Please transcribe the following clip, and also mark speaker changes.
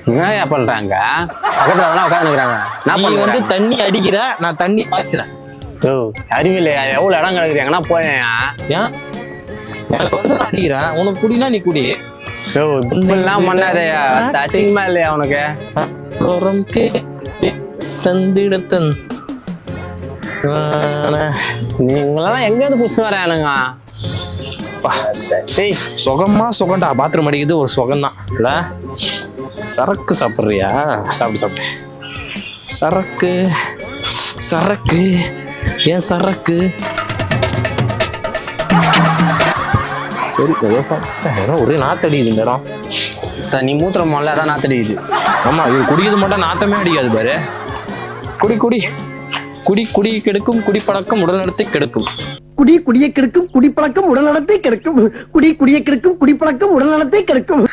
Speaker 1: என்னையா பண்றாங்க? பக்கத்துல அதெல்லாம் உட்காந்துக்கிறாங்க.
Speaker 2: நீ வந்து தண்ணி அடிக்கிற, நான் தண்ணி பாய்ச்சுறேன்.
Speaker 1: அறிவில்லையா? எவ்வளவு இடம் கிடக்குறீங்கன்னா போயா?
Speaker 2: ஏன் எனக்கு வந்து நான் அடிக்கிறேன், உனக்கு குடினா நீ குடி.
Speaker 1: இப்பெல்லாம் பண்ணாதயா, அசிங்கமா இல்லையா உனக்கு?
Speaker 2: தந்திடத்தன்
Speaker 1: நீங்களெல்லாம் எங்க இருந்து புடிச்சிட்டு வரானுங்க?
Speaker 2: சுகம்டா. பாத்ரூம் அடிக்குது ஒரு சுகம்தான் இல்ல. சரக்கு சாப்பிட்றியா? சாப்பிடு. சரக்கு ஏன் சரக்கு? சரி ஏதோ ஒரே நாத்தடிக்குது இந்த இடம்.
Speaker 1: நீ மூத்திர முதல்ல அதான் நாத்தடிக்குது.
Speaker 2: ஆமா, இது குடிக்கிறது மட்டும் நாத்தமே அடிக்காது பாரு. குடி கெடுக்கும், குடிப்பழக்கம் உடல்நலத்தை கெடுக்கும்.
Speaker 3: குடியை கெடுக்கும், குடிப்பழக்கம் உடல்நலத்தை கெடுக்கும். குடியை கெடுக்கும், குடிப்பழக்கம் உடல்நலத்தை கெடுக்கும்.